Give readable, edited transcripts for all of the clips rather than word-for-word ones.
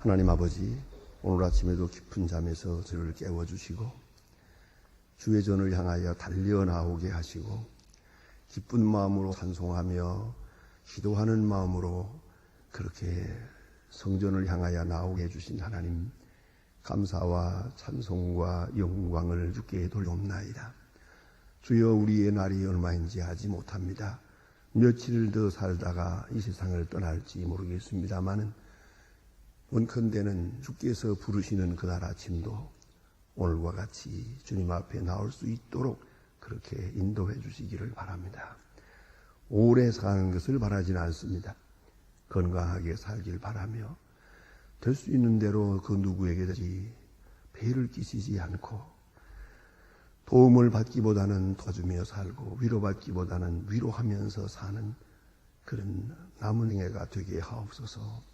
하나님 아버지, 오늘 아침에도 깊은 잠에서 저를 깨워주시고 주의 전을 향하여 달려나오게 하시고 기쁜 마음으로 찬송하며 기도하는 마음으로 그렇게 성전을 향하여 나오게 해주신 하나님, 감사와 찬송과 영광을 주께 돌려옵나이다. 주여, 우리의 날이 얼마인지 아지 못합니다. 며칠을 더 살다가 이 세상을 떠날지 모르겠습니다마는 원컨대는 주께서 부르시는 그날 아침도 오늘과 같이 주님 앞에 나올 수 있도록 그렇게 인도해 주시기를 바랍니다. 오래 사는 것을 바라지는 않습니다. 건강하게 살길 바라며 될 수 있는 대로 그 누구에게든지 배를 끼치지 않고 도움을 받기보다는 도와주며 살고 위로받기보다는 위로하면서 사는 그런 남은 행애가 되게 하옵소서.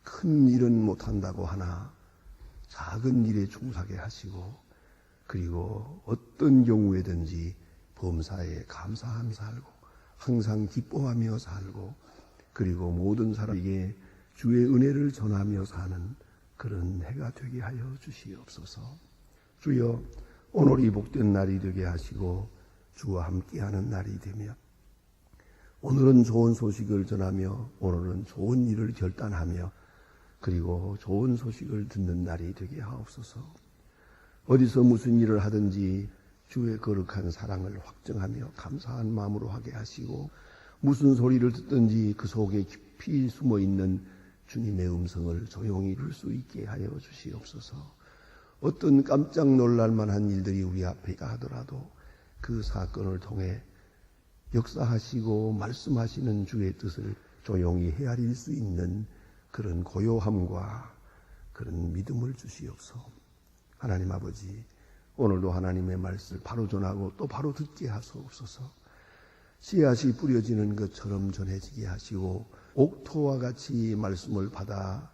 큰 일은 못한다고 하나 작은 일에 충성하게 하시고 그리고 어떤 경우에든지 범사에 감사하며 살고 항상 기뻐하며 살고 그리고 모든 사람에게 주의 은혜를 전하며 사는 그런 해가 되게 하여 주시옵소서. 주여, 오늘이 복된 날이 되게 하시고 주와 함께하는 날이 되며 오늘은 좋은 소식을 전하며 오늘은 좋은 일을 결단하며 그리고 좋은 소식을 듣는 날이 되게 하옵소서. 어디서 무슨 일을 하든지 주의 거룩한 사랑을 확증하며 감사한 마음으로 하게 하시고 무슨 소리를 듣든지 그 속에 깊이 숨어있는 주님의 음성을 조용히 들을 수 있게 하여 주시옵소서. 어떤 깜짝 놀랄 만한 일들이 우리 앞에 있다 하더라도 그 사건을 통해 역사하시고 말씀하시는 주의 뜻을 조용히 헤아릴 수 있는 그런 고요함과 그런 믿음을 주시옵소서. 하나님 아버지, 오늘도 하나님의 말씀을 바로 전하고 또 바로 듣게 하소서. 씨앗이 뿌려지는 것처럼 전해지게 하시고 옥토와 같이 말씀을 받아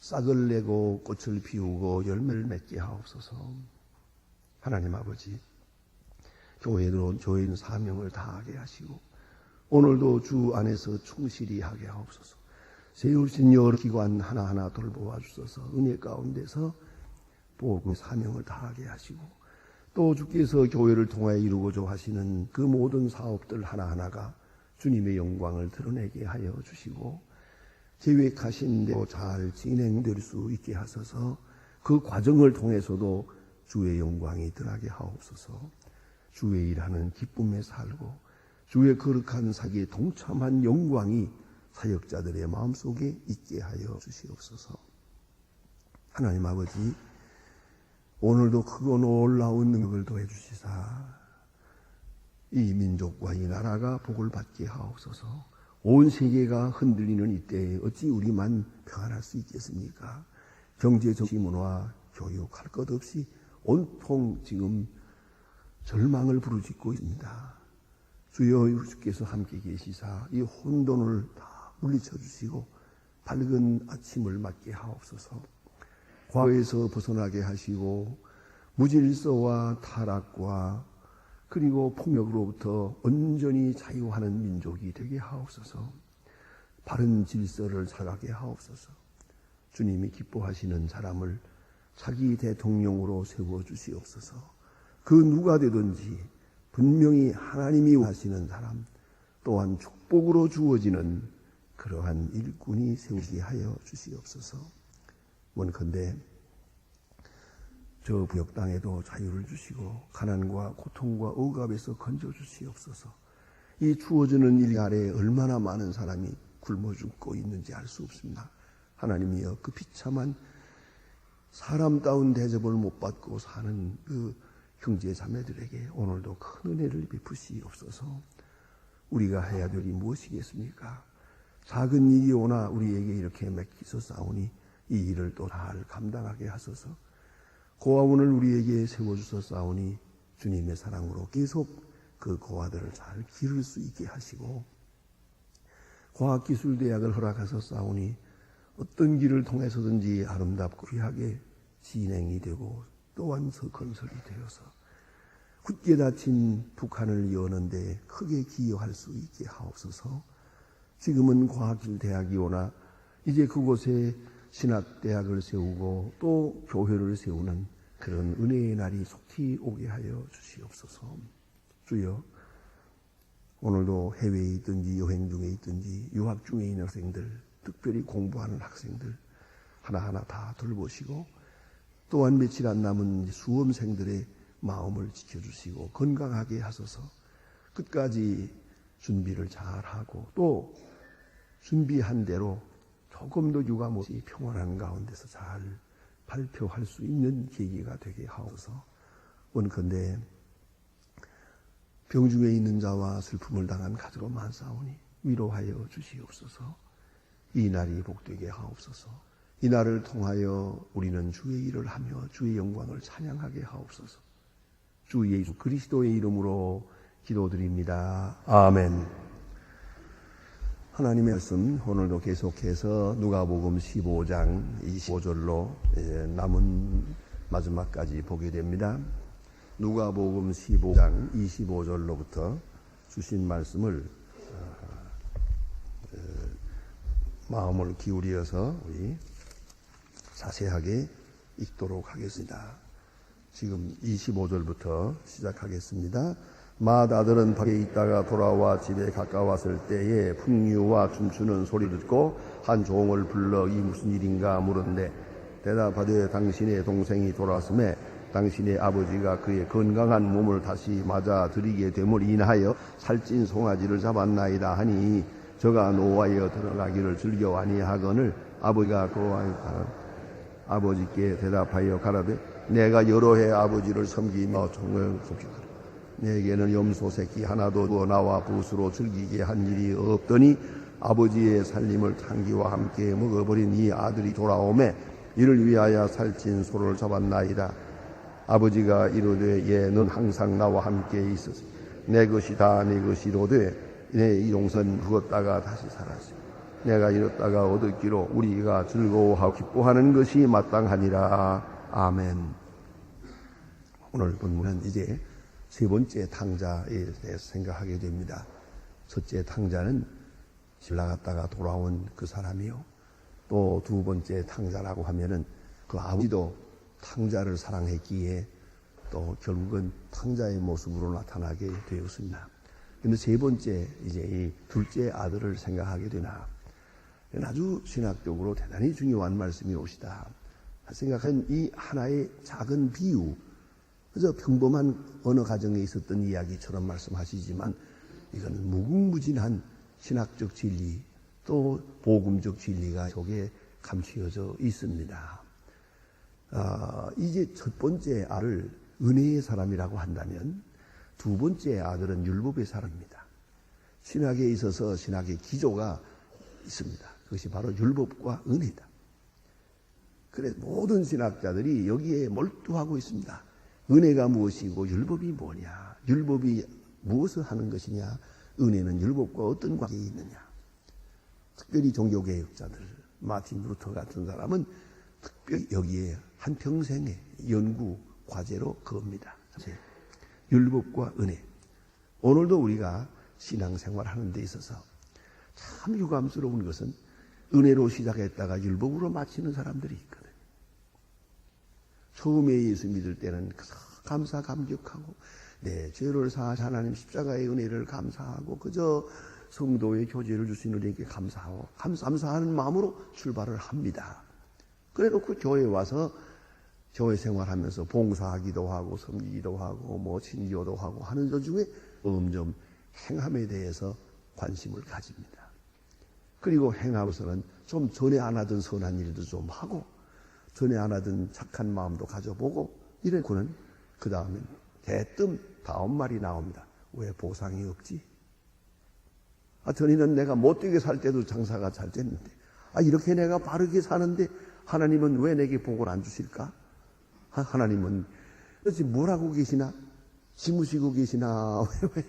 싹을 내고 꽃을 피우고 열매를 맺게 하옵소서. 하나님 아버지, 교회에 들어온 교회인 사명을 다하게 하시고 오늘도 주 안에서 충실히 하게 하옵소서. 세우신 여러 기관 하나하나 돌보아 주소서. 은혜 가운데서 복음의 사명을 다하게 하시고 또 주께서 교회를 통하여 이루고자 하시는 그 모든 사업들 하나하나가 주님의 영광을 드러내게 하여 주시고 계획하신 대로 잘 진행될 수 있게 하소서. 그 과정을 통해서도 주의 영광이 드러나게 하옵소서. 주의 일하는 기쁨에 살고 주의 거룩한 사기에 동참한 영광이 사역자들의 마음속에 있게 하여 주시옵소서. 하나님 아버지, 오늘도 크고 놀라운 능력을 더해 주시사 이 민족과 이 나라가 복을 받게 하옵소서. 온 세계가 흔들리는 이때에 어찌 우리만 평안할 수 있겠습니까? 경제, 정치, 문화, 교육 할 것 없이 온통 지금 절망을 부르짖고 있습니다. 주여, 주께서 함께 계시사 이 혼돈을 다 물리쳐 주시고 밝은 아침을 맞게 하옵소서. 과거에서 벗어나게 하시고 무질서와 타락과 그리고 폭력으로부터 온전히 자유하는 민족이 되게 하옵소서. 바른 질서를 살아가게 하옵소서. 주님이 기뻐하시는 사람을 자기 대통령으로 세워주시옵소서. 그 누가 되든지 분명히 하나님이 하시는 사람 또한 축복으로 주어지는 그러한 일꾼이 세우게 하여 주시옵소서. 원컨대 저 부역 땅에도 자유를 주시고 가난과 고통과 억압에서 건져 주시옵소서. 이 주어지는 일 아래에 얼마나 많은 사람이 굶어 죽고 있는지 알 수 없습니다. 하나님이여, 그 비참한 사람다운 대접을 못 받고 사는 그 형제 자매들에게 오늘도 큰 은혜를 베푸시옵소서. 우리가 해야 될 일이 무엇이겠습니까? 작은 일이 오나 우리에게 이렇게 맡기서 싸우니 이 일을 또 잘 감당하게 하소서. 고아원을 우리에게 세워주서 싸우니 주님의 사랑으로 계속 그 고아들을 잘 기를 수 있게 하시고 과학기술대학을 허락하서 싸우니 어떤 길을 통해서든지 아름답고 귀하게 진행이 되고 또한 건설이 되어서 굳게 닫힌 북한을 여는데 크게 기여할 수 있게 하옵소서. 지금은 과학기술대학이 오나 이제 그곳에 신학대학을 세우고 또 교회를 세우는 그런 은혜의 날이 속히 오게 하여 주시옵소서. 주여, 오늘도 해외에 있든지 여행 중에 있든지 유학 중에 있는 학생들, 특별히 공부하는 학생들 하나하나 다 돌보시고, 또한 며칠 안 남은 수험생들의 마음을 지켜주시고 건강하게 하소서. 끝까지 준비를 잘하고 또 준비한 대로 조금 더 유감없이 평안한 가운데서 잘 발표할 수 있는 계기가 되게 하옵소서. 원컨대 병중에 있는 자와 슬픔을 당한 가족은 많사오니 위로하여 주시옵소서. 이 날이 복되게 하옵소서. 이 날을 통하여 우리는 주의 일을 하며 주의 영광을 찬양하게 하옵소서. 주 예수 그리스도의 이름으로 기도드립니다. 아멘. 하나님의 말씀 오늘도 계속해서 누가복음 15장 25절로 남은 마지막까지 보게 됩니다. 누가복음 15장 25절로부터 주신 말씀을 마음을 기울여서 우리 자세하게 읽도록 하겠습니다. 지금 25절부터 시작하겠습니다. 맏 아들은 밖에 있다가 돌아와 집에 가까웠을 때에 풍류와 춤추는 소리를 듣고 한 종을 불러 이 무슨 일인가 물었는데 대답하되 당신의 동생이 돌아왔음에 당신의 아버지가 그의 건강한 몸을 다시 맞아 들이게 됨을 인하여 살찐 송아지를 잡았나이다 하니 저가 노하여 드러나기를 즐겨 아니하거늘 아버지가 아버지께 대답하여 가라되 내가 여러 해 아버지를 섬기며 종을 섬기거라. 내게는 염소 새끼 하나도 주어 나와 붓으로 즐기게 한 일이 없더니 아버지의 살림을 창기와 함께 먹어버린 이 아들이 돌아오매 이를 위하여 살찐 소를 잡았나이다. 아버지가 이르되 얘는 항상 나와 함께 있었으니 내 것이 다 내 것이로되 내 이동선 죽었다가 다시 살았으니 내가 잃었다가 얻었기로 우리가 즐거워하고 기뻐하는 것이 마땅하니라. 아멘. 오늘 본문은 이제 세 번째 탕자에 대해서 생각하게 됩니다. 첫째 탕자는 집 나갔다가 돌아온 그 사람이요. 또 두 번째 탕자라고 하면은 그 아버지도 탕자를 사랑했기에 또 결국은 탕자의 모습으로 나타나게 되었습니다. 그런데 세 번째 이제 이 둘째 아들을 생각하게 되나 아주 신학적으로 대단히 중요한 말씀이 오시다. 생각한 이 하나의 작은 비유, 그저 평범한 어느 가정에 있었던 이야기처럼 말씀하시지만 이거는 무궁무진한 신학적 진리 또 복음적 진리가 속에 감추어져 있습니다. 이제 첫 번째 아들 은혜의 사람이라고 한다면 두 번째 아들은 율법의 사람입니다. 신학에 있어서 신학의 기조가 있습니다. 그것이 바로 율법과 은혜다. 그래서 모든 신학자들이 여기에 몰두하고 있습니다. 은혜가 무엇이고 율법이 뭐냐, 율법이 무엇을 하는 것이냐, 은혜는 율법과 어떤 관계가 있느냐. 특별히 종교개혁자들 마틴 루터 같은 사람은 특별히 여기에 한평생의 연구 과제로 그겁니다. 율법과 은혜. 오늘도 우리가 신앙생활 하는 데 있어서 참 유감스러운 것은 은혜로 시작했다가 율법으로 마치는 사람들이 있거든요. 처음에 예수 믿을 때는 감사 감격하고 내 죄를 사하신 하나님 십자가의 은혜를 감사하고 그저 성도의 교제를 주신 은혜에게 감사하고 감사하는 마음으로 출발을 합니다. 그래놓고 교회에 와서 교회 생활하면서 봉사하기도 하고 섬기기도 하고 뭐 친교도 하고 하는 도중에 점점 행함에 대해서 관심을 가집니다. 그리고 행하고서는 좀 전에 안 하던 선한 일도 좀 하고 전에 안 하던 착한 마음도 가져보고 이래고는 그 다음엔 대뜸 다음 말이 나옵니다. 왜 보상이 없지? 전에는 내가 못되게 살 때도 장사가 잘 됐는데 이렇게 내가 바르게 사는데 하나님은 왜 내게 복을 안 주실까? 하나님은 도대체 뭘 하고 계시나? 지무시고 계시나? 왜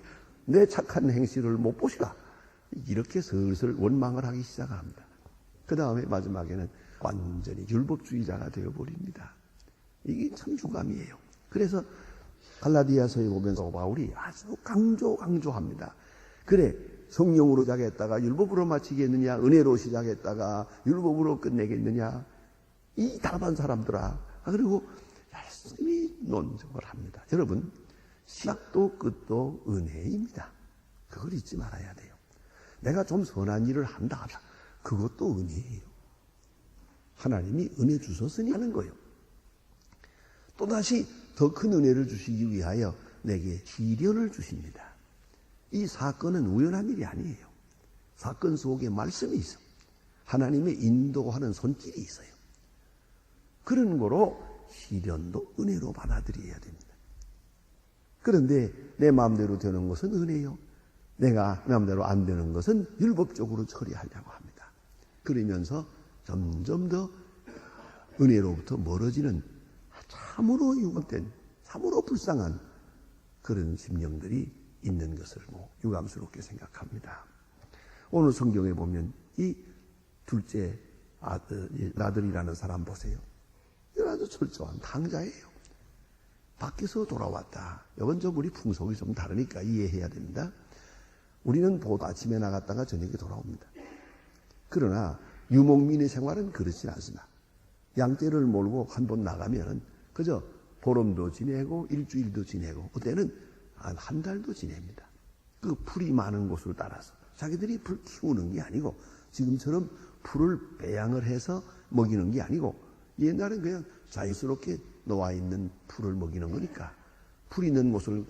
내 착한 행실을 못 보시나? 이렇게 슬슬 원망을 하기 시작합니다. 그 다음에 마지막에는 완전히 율법주의자가 되어버립니다. 이게 참 유감이에요. 그래서 갈라디아서에 보면서 바울이 아주 강조합니다. 그래, 성령으로 시작했다가 율법으로 마치겠느냐, 은혜로 시작했다가 율법으로 끝내겠느냐, 이 답한 사람들아. 그리고 열심히 논쟁을 합니다. 여러분, 시작도 끝도 은혜입니다. 그걸 잊지 말아야 돼요. 내가 좀 선한 일을 한다. 그것도 은혜예요. 하나님이 은혜 주셨으니 하는 거예요. 또다시 더 큰 은혜를 주시기 위하여 내게 시련을 주십니다. 이 사건은 우연한 일이 아니에요. 사건 속에 말씀이 있어. 하나님의 인도하는 손길이 있어요. 그런 거로 시련도 은혜로 받아들여야 됩니다. 그런데 내 마음대로 되는 것은 은혜요. 내가 마음대로 안 되는 것은 율법적으로 처리하려고 합니다. 그러면서 점점 더 은혜로부터 멀어지는 참으로 유혹된, 참으로 불쌍한 그런 심령들이 있는 것을 유감스럽게 생각합니다. 오늘 성경에 보면 이 둘째 아들이라는 사람 보세요. 아주 철저한 탕자예요. 밖에서 돌아왔다. 이건 좀 우리 풍속이 좀 다르니까 이해해야 됩니다. 우리는 보도 아침에 나갔다가 저녁에 돌아옵니다. 그러나 유목민의 생활은 그렇지 않습니다. 양떼를 몰고 한 번 나가면 그저 보름도 지내고 일주일도 지내고 그때는 한 달도 지냅니다. 그 풀이 많은 곳을 따라서 자기들이 풀 키우는 게 아니고 지금처럼 풀을 배양을 해서 먹이는 게 아니고 옛날엔 그냥 자연스럽게 놓아 있는 풀을 먹이는 거니까 풀 있는 곳을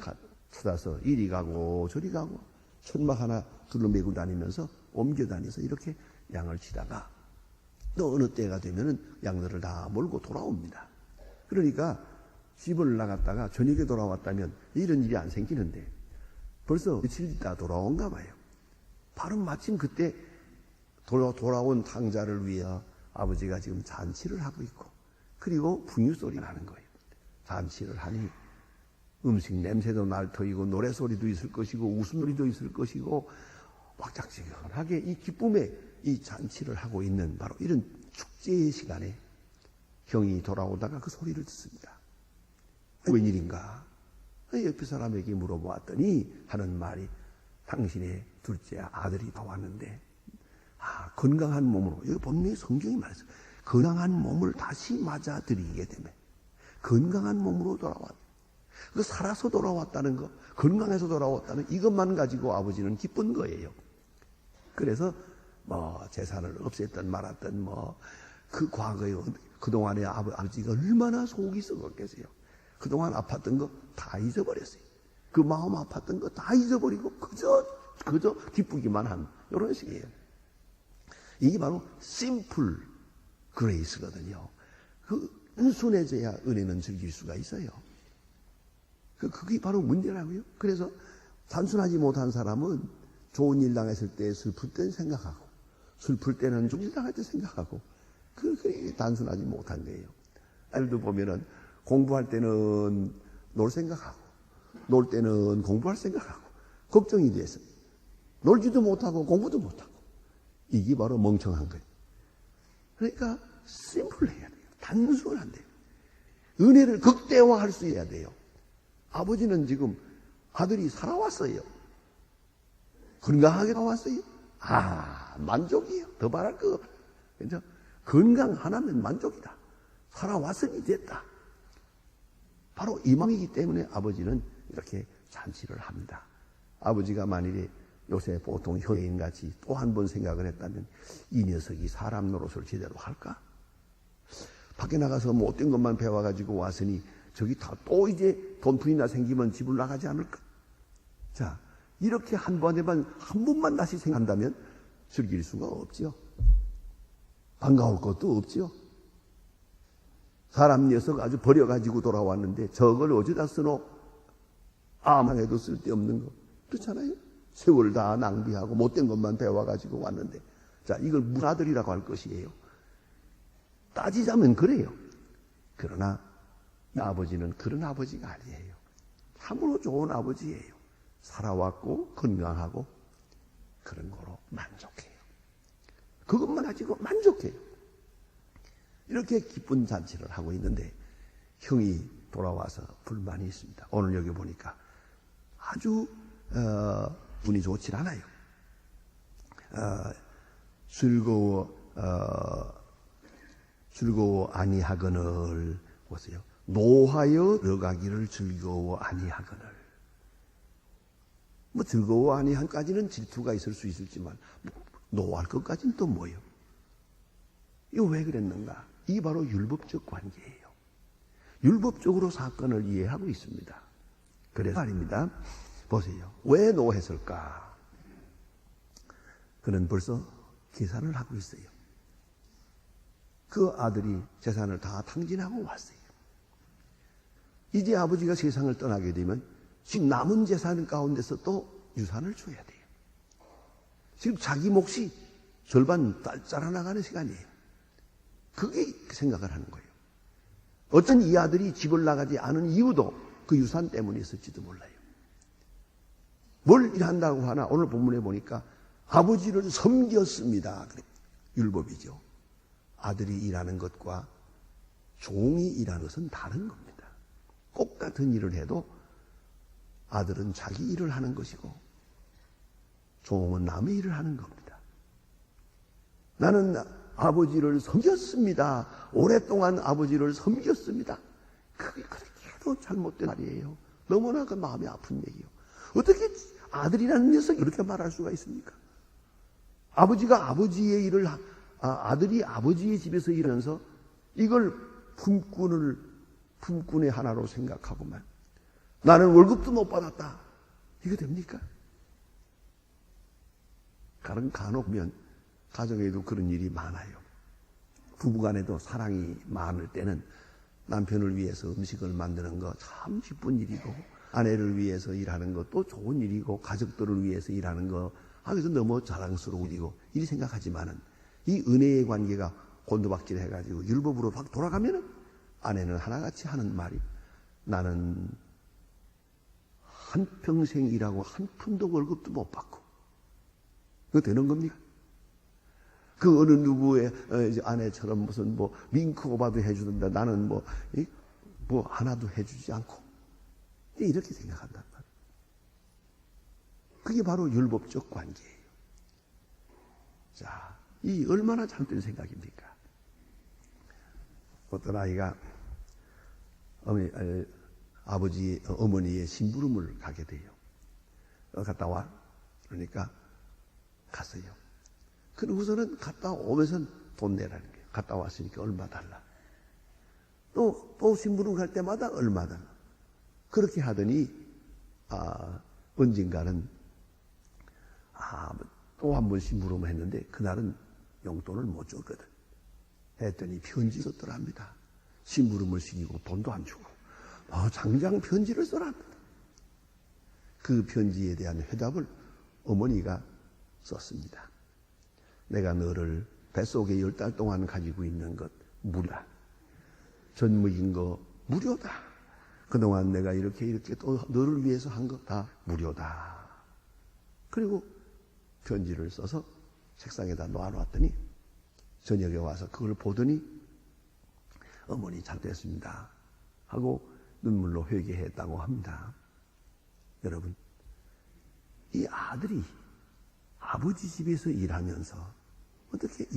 찾아서 이리 가고 저리 가고 천막 하나 둘러매고 다니면서 옮겨 다니면서 이렇게 양을 치다가 또 어느 때가 되면은 양들을 다 몰고 돌아옵니다. 그러니까 집을 나갔다가 저녁에 돌아왔다면 이런 일이 안 생기는데 벌써 며칠 있다 돌아온가 봐요. 바로 마침 그때 돌아온 탕자를 위해 아버지가 지금 잔치를 하고 있고 그리고 풍유소리 나는 거예요. 잔치를 하니 음식 냄새도 날 터이고 노래소리도 있을 것이고 웃음소리도 있을 것이고 왁작지근하게 이 기쁨에 이 잔치를 하고 있는 바로 이런 축제의 시간에 형이 돌아오다가 그 소리를 듣습니다. 웬일인가? 옆에 사람에게 물어보았더니 하는 말이 당신의 둘째 아들이 나왔는데 건강한 몸으로 여기 분명히 성경이 말했어요. 건강한 몸을 다시 맞아들이게 되면 건강한 몸으로 돌아왔다. 그 살아서 돌아왔다는 거, 건강해서 돌아왔다는 이것만 가지고 아버지는 기쁜 거예요. 그래서 재산을 없앴던 말았던 그 과거에 그동안에 아버지가 얼마나 속이 썩었겠어요. 그동안 아팠던 거 다 잊어버렸어요. 그 마음 아팠던 거 다 잊어버리고 그저 기쁘기만 한 이런 식이에요. 이게 바로 심플 그레이스거든요. 순해져야 은혜는 즐길 수가 있어요. 그게 바로 문제라고요. 그래서 단순하지 못한 사람은 좋은 일 당했을 때 슬플 때는 생각하고 슬플 때는 좋은 일 당할 때 생각하고 그게 단순하지 못한 거예요. 애들도 보면은 공부할 때는 놀 생각하고 놀 때는 공부할 생각하고 걱정이 돼서 놀지도 못하고 공부도 못하고 이게 바로 멍청한 거예요. 그러니까 심플해야 돼요. 단순한 돼요. 은혜를 극대화할 수 있어야 돼요. 아버지는 지금 아들이 살아왔어요. 건강하게 나왔어요. 만족이에요. 더 바랄 거 없어요. 그렇죠? 건강 하나면 만족이다. 살아왔으니 됐다. 바로 이 마음이기 때문에 아버지는 이렇게 잔치를 합니다. 아버지가 만일에 요새 보통 현대인같이 또 한 번 생각을 했다면 이 녀석이 사람 노릇을 제대로 할까? 밖에 나가서 못된 것만 배워가지고 왔으니 저기 다 또 이제 돈풀이나 생기면 집을 나가지 않을까? 자, 이렇게 한 번에만 한 번만 다시 생각한다면 즐길 수가 없죠. 반가울 것도 없죠. 사람 녀석 아주 버려가지고 돌아왔는데 저걸 어디다 쓰노? 아무해도 쓸데없는 거. 그렇잖아요. 세월 다 낭비하고 못된 것만 배워가지고 왔는데 자, 이걸 무슨 아들이라고 할 것이에요. 따지자면 그래요. 그러나 이 아버지는 그런 아버지가 아니에요. 참으로 좋은 아버지예요. 살아왔고 건강하고 그런 거로 만족해요. 그것만 가지고 만족해요. 이렇게 기쁜 잔치를 하고 있는데 형이 돌아와서 불만이 있습니다. 오늘 여기 보니까 아주 분이 좋지 않아요. 즐거워 아니하거늘. 보세요. 노하여 들어가기를 즐거워 아니하거늘. 뭐 즐거워 아니한까지는 질투가 있을 수 있을지만 노할 것까지는 또 뭐예요? 이거 왜 그랬는가? 이 바로 율법적 관계예요. 율법적으로 사건을 이해하고 있습니다. 그래서 말입니다. 보세요. 왜 노했을까? 그는 벌써 계산을 하고 있어요. 그 아들이 재산을 다 탕진하고 왔어요. 이제 아버지가 세상을 떠나게 되면 지금 남은 재산 가운데서 또 유산을 줘야 돼요. 지금 자기 몫이 절반 자라나가는 시간이에요. 그게 생각을 하는 거예요. 어떤 이 아들이 집을 나가지 않은 이유도 그 유산 때문에 있을지도 몰라요. 뭘 일한다고 하나 오늘 본문에 보니까 아버지를 섬겼습니다. 그래. 율법이죠. 아들이 일하는 것과 종이 일하는 것은 다른 겁니다. 똑같은 일을 해도 아들은 자기 일을 하는 것이고 종은 남의 일을 하는 겁니다. 나는 아버지를 섬겼습니다. 오랫동안 아버지를 섬겼습니다. 그게 그렇게 해도 잘못된 말이에요. 너무나 그 마음이 아픈 얘기예요. 어떻게 아들이라는 녀석이 이렇게 말할 수가 있습니까? 아버지가 아버지의 일을 아들이 아버지의 집에서 일하면서 이걸 품꾼의 하나로 생각하고만 나는 월급도 못 받았다. 이거 됩니까? 간혹 보면 가정에도 그런 일이 많아요. 부부간에도 사랑이 많을 때는 남편을 위해서 음식을 만드는 거 참 기쁜 일이고 아내를 위해서 일하는 것도 좋은 일이고 가족들을 위해서 일하는 거 그래서 너무 자랑스러운 일이고 이리 생각하지만은 이 은혜의 관계가 곤두박질 해가지고 율법으로 막 돌아가면은 아내는 하나같이 하는 말이 나는 한평생 일하고 한 푼도 월급도 못 받고 그거 되는 겁니까? 그 어느 누구의 아내처럼 무슨 뭐 윙크 오바도 해주는데 나는 뭐 하나도 해주지 않고 이렇게 생각한단 말이에요. 그게 바로 율법적 관계예요. 자, 이 얼마나 잘못된 생각입니까? 어떤 아이가 어머니의 심부름을 가게 돼요. 갔다 와. 그러니까 갔어요. 그러고서는 갔다 오면서 돈 내라는 거예요. 갔다 왔으니까 얼마 달라. 또 심부름 갈 때마다 얼마 달라. 그렇게 하더니, 언젠가는, 또 한 번 심부름을 했는데, 그날은 용돈을 못 줬거든. 했더니 편지 썼더랍니다. 심부름을 시키고 돈도 안 주고, 장장 편지를 써랍니다. 그 편지에 대한 회답을 어머니가 썼습니다. 내가 너를 뱃속에 10달 동안 가지고 있는 것 무료다. 전무인 거 무료다. 그동안 내가 이렇게 또 너를 위해서 한 거 다 무료다. 그리고 편지를 써서 책상에다 놓아놨더니 저녁에 와서 그걸 보더니 어머니 잘됐습니다 하고 눈물로 회개했다고 합니다. 여러분, 이 아들이 아버지 집에서 일하면서 어떻게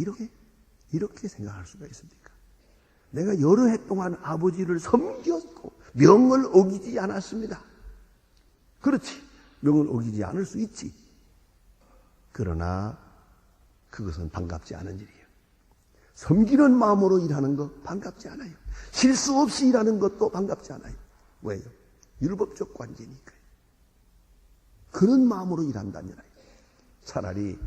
이렇게 생각할 수가 있습니까? 내가 여러 해 동안 아버지를 섬겼고 명을 어기지 않았습니다. 그렇지. 명을 어기지 않을 수 있지. 그러나 그것은 반갑지 않은 일이에요. 섬기는 마음으로 일하는 거 반갑지 않아요. 실수 없이 일하는 것도 반갑지 않아요. 왜요? 율법적 관계니까요. 그런 마음으로 일한다면 차라리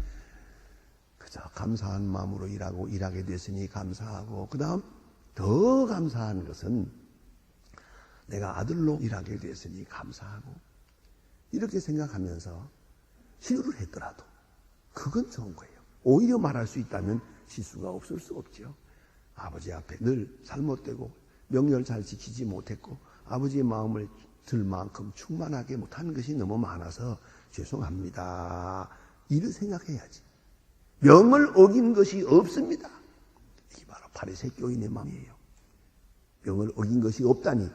그저 감사한 마음으로 일하게 됐으니 감사하고 그 다음 더 감사한 것은 내가 아들로 일하게 됐으니 감사하고 이렇게 생각하면서 실수를 했더라도 그건 좋은 거예요. 오히려 말할 수 있다면 실수가 없을 수 없죠. 아버지 앞에 늘 잘못되고 명령을 잘 지키지 못했고 아버지의 마음을 들 만큼 충만하게 못한 것이 너무 많아서 죄송합니다. 이를 생각해야지. 명을 어긴 것이 없습니다. 이게 바로 바리새 교인의 마음이에요. 명을 어긴 것이 없다니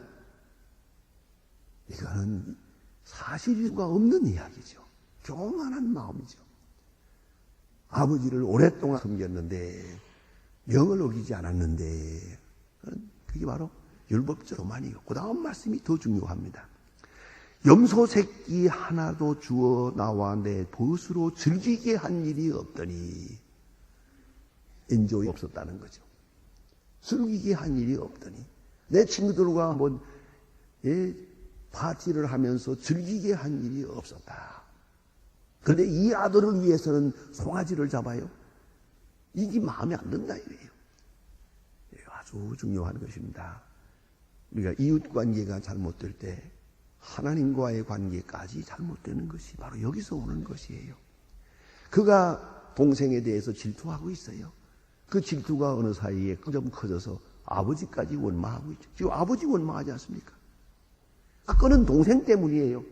이거는 사실일수가 없는 이야기죠. 교만한 마음이죠. 아버지를 오랫동안 섬겼는데 명을 어기지 않았는데, 그게 바로 율법적 교만이요. 그 다음 말씀이 더 중요합니다. 염소 새끼 하나도 주어 나와 내 벗으로 즐기게 한 일이 없더니, 엔조이 없었다는 거죠. 즐기게 한 일이 없더니, 내 친구들과 한번 파티를 하면서 즐기게 한 일이 없었다. 그런데 이 아들을 위해서는 송아지를 잡아요. 이게 마음에 안 든다 이거예요. 아주 중요한 것입니다. 우리가 이웃관계가 잘못될 때 하나님과의 관계까지 잘못되는 것이 바로 여기서 오는 것이에요. 그가 동생에 대해서 질투하고 있어요. 그 질투가 어느 사이에 좀 커져서 아버지까지 원망하고 있죠. 지금 아버지 원망하지 않습니까? 사건은 동생 때문이에요.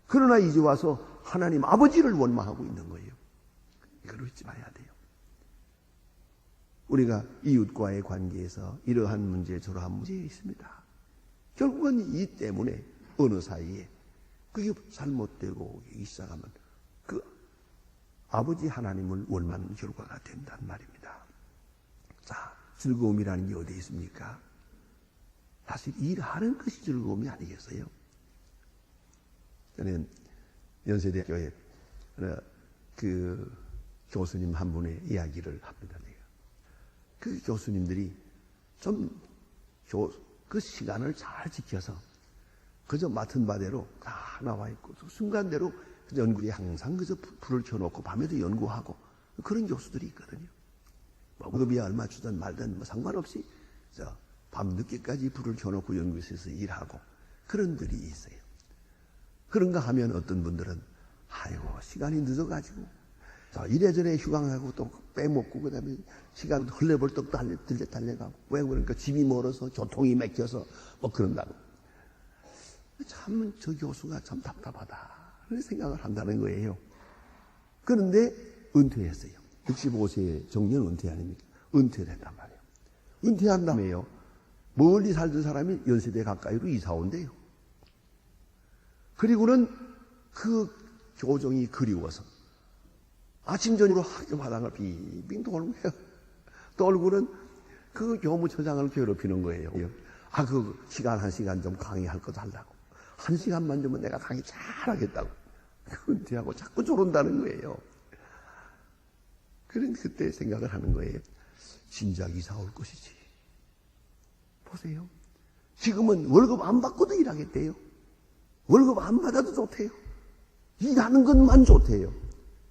그러나 이제 와서 하나님 아버지를 원망하고 있는 거예요. 이걸 잊지 마야 돼요. 우리가 이웃과의 관계에서 이러한 문제 저러한 문제 있습니다. 결국은 이 때문에 어느 사이에 그게 잘못되고 오기 시작하면 그 아버지 하나님을 원망하는 결과가 된단 말입니다. 자, 즐거움이라는 게 어디에 있습니까? 사실 일하는 것이 즐거움이 아니겠어요? 저는 연세대학교에 그 교수님 한 분의 이야기를 합니다. 그 교수님들이 좀 그 시간을 잘 지켜서 그저 맡은 바대로 다 나와 있고 순간대로 연구에 항상 그저 불을 켜놓고 밤에도 연구하고 그런 교수들이 있거든요. 뭐 급이 얼마 주든 말든 뭐 상관없이 밤 늦게까지 불을 켜놓고 연구실에서 일하고 그런 들이 있어요. 그런가 하면 어떤 분들은 아이고 시간이 늦어가지고 이래저래 휴강하고 또 빼먹고 그다음에 시간 헐레벌떡 달려가고 왜 그러니까 집이 멀어서 교통이 막혀서 뭐 그런다고. 참 저 교수가 참 답답하다 그런 생각을 한다는 거예요. 그런데 은퇴했어요. 65세 정년 은퇴 아닙니까? 은퇴를 했단 말이에요. 은퇴한 다음에요. 멀리 살던 사람이 연세대 가까이로 이사 온대요. 그리고는 그 교정이 그리워서 아침 저녁으로 학교 마당을 빙빙 돌고 돌고는 그 교무처장을 괴롭히는 거예요. 그 시간 한 시간 좀 강의할 거 달라고. 한 시간만 주면 내가 강의 잘하겠다고. 은퇴하고 자꾸 조른다는 거예요. 그런 그때 생각을 하는 거예요. 진작 이사 올 것이지. 보세요. 지금은 월급 안 받고도 일하겠대요. 월급 안 받아도 좋대요. 일하는 것만 좋대요.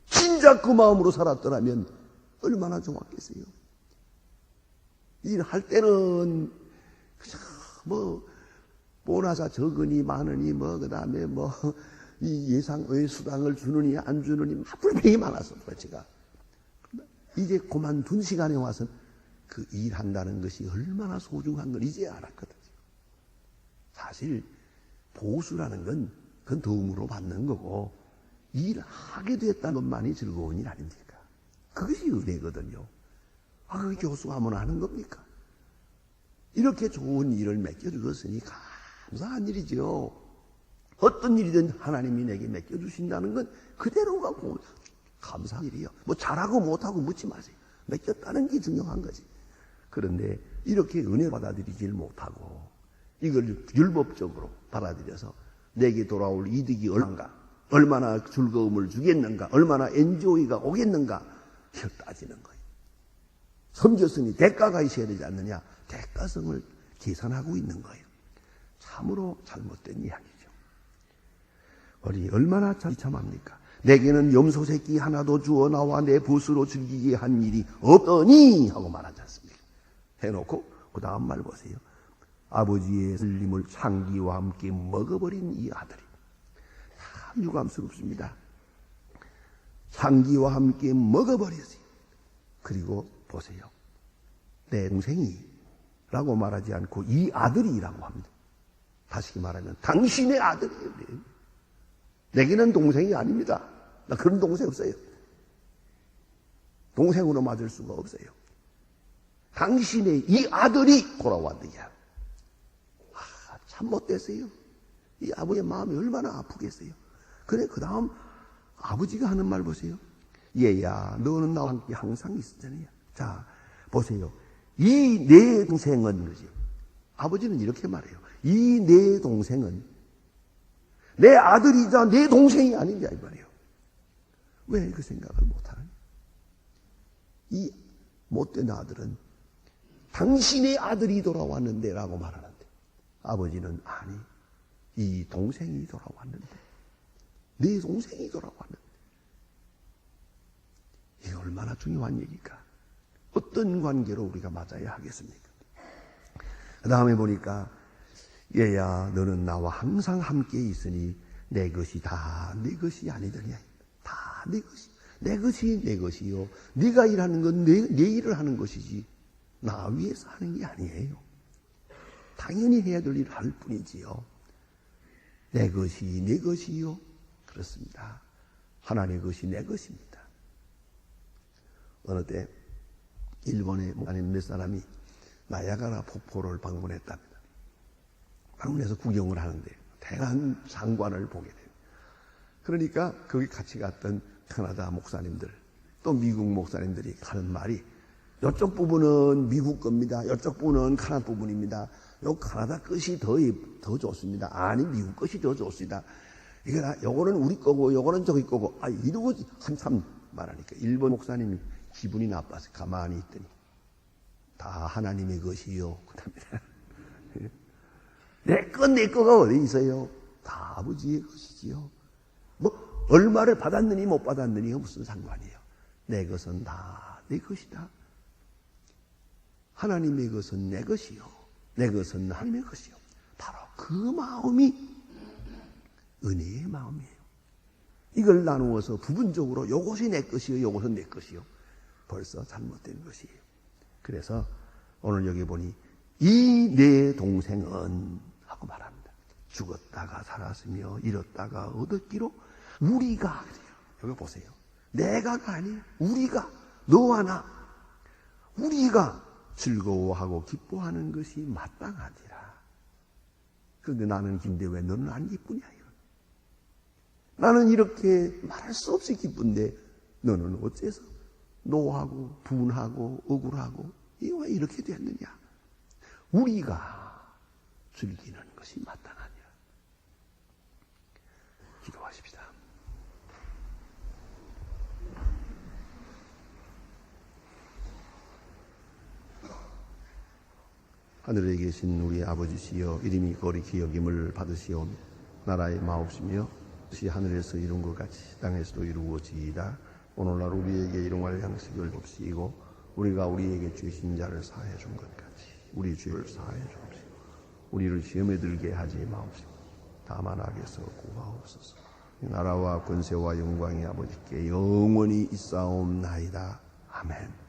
진작 그 마음으로 살았더라면 얼마나 좋았겠어요. 일할 때는 그냥 보너스 적으니 많으니 그 다음에 이 예상의 수당을 주느니 안 주느니 불평이 많았어 도대체가. 이제 그만둔 시간에 와서 그 일한다는 것이 얼마나 소중한 걸 이제 알았거든요. 사실 보수라는 건 그건 도움으로 받는 거고 일하게 됐다는 것만이 즐거운 일 아닙니까? 그것이 은혜거든요. 그 교수가 아무나 하는 겁니까? 이렇게 좋은 일을 맡겨주었으니 감사한 일이죠. 어떤 일이든 하나님이 내게 맡겨주신다는 건 그대로가 감사한 일이요. 잘하고 못하고 묻지 마세요. 맡겼다는 게 중요한 거지. 그런데 이렇게 은혜 받아들이질 못하고 이걸 율법적으로 받아들여서 내게 돌아올 이득이 얼마나 즐거움을 주겠는가, 얼마나 엔조이가 오겠는가, 이걸 따지는 거예요. 섬겼으니 대가가 있어야 되지 않느냐, 대가성을 계산하고 있는 거예요. 참으로 잘못된 이야기죠. 우리 얼마나 참합니까? 내게는 염소 새끼 하나도 주어 나와 내 붓으로 즐기게 한 일이 없더니 하고 말하지 않습니까? 해놓고 그 다음 말 보세요. 아버지의 슬림을 창기와 함께 먹어버린 이 아들이 참 유감스럽습니다. 창기와 함께 먹어버렸어요. 그리고 보세요. 내 동생이 라고 말하지 않고 이 아들이라고 합니다. 다시 말하면 당신의 아들이에요. 내게는 동생이 아닙니다. 나 그런 동생 없어요. 동생으로 맞을 수가 없어요. 당신의 이 아들이 돌아왔느냐. 참 못됐어요. 이 아버지의 마음이 얼마나 아프겠어요. 그래 그 다음 아버지가 하는 말 보세요. 얘야 너는 나와 함께 항상 있었잖아요. 자 보세요. 이 내 동생은, 그지? 아버지는 이렇게 말해요. 이 내 동생은 내 아들이자 내 동생이 아니냐, 이 말이에요. 왜 그 생각을 못하느냐? 이 못된 아들은 당신의 아들이 돌아왔는데 라고 말하는데, 아버지는 아니, 이 동생이 돌아왔는데, 내 동생이 돌아왔는데. 이게 얼마나 중요한 얘기일까? 어떤 관계로 우리가 맞아야 하겠습니까? 그 다음에 보니까, 얘야, 너는 나와 항상 함께 있으니 내 것이 다 내 것이 아니더냐. 다 내 것이. 내 것이 내 것이요. 네가 일하는 건 내 일을 하는 것이지 나 위해서 하는 게 아니에요. 당연히 해야 될 일을 할 뿐이지요. 내 것이 내 것이요. 그렇습니다. 하나님의 것이 내 것입니다. 어느 때 일본의 목사님 몇 사람이 나야가라 폭포를 방문했답니다. 방문해서 구경을 하는데 대한 상관을 보게 돼요. 그러니까 거기 같이 갔던 캐나다 목사님들, 또 미국 목사님들이 하는 말이, 이쪽 부분은 미국 겁니다. 이쪽 부분은 캐나다 부분입니다. 요 캐나다 것이 더 좋습니다. 아니, 미국 것이 더 좋습니다. 요거는 우리 거고, 요거는 저기 거고, 이러고 한참 말하니까 일본 목사님이 기분이 나빠서 가만히 있더니, 다 하나님의 것이요. 내 거가 어디 있어요? 다 아버지의 것이지요. 얼마를 받았느니 못 받았느니가 무슨 상관이에요. 내 것은 다 내 것이다. 하나님의 것은 내 것이요. 내 것은 하나님의 것이요. 바로 그 마음이 은혜의 마음이에요. 이걸 나누어서 부분적으로 요것이 내 것이요, 요것은 내 것이요. 벌써 잘못된 것이에요. 그래서 오늘 여기 보니 이 내 동생은 하고 말합니다. 죽었다가 살았으며 잃었다가 얻었기로 우리가 그래요. 여기 보세요. 내가가 아니에요. 우리가, 너와 나, 우리가 즐거워하고 기뻐하는 것이 마땅하니라. 그런데 나는 기쁜데 왜 너는 안 기쁘냐? 나는 이렇게 말할 수 없이 기쁜데 너는 어째서 노하고 분하고 억울하고 이거 왜 이렇게 됐느냐? 우리가 즐기는 것이 마땅하냐? 기도하십시다. 하늘에 계신 우리 아버지시여, 이름이 거룩히 여김을 받으시오며 나라의 마옵시며 뜻이 하늘에서 이룬 것 같이 땅에서도 이루어지이다. 오늘날 우리에게 일용할 양식을 줍시고 우리가 우리에게 죄진 자를 사해 준 것 같이 우리 죄를 사해 주옵시고 우리를 시험에 들게 하지 마옵시고 다만 악에서 구하옵소서. 나라와 권세와 영광이 아버지께 영원히 있사옵나이다. 아멘.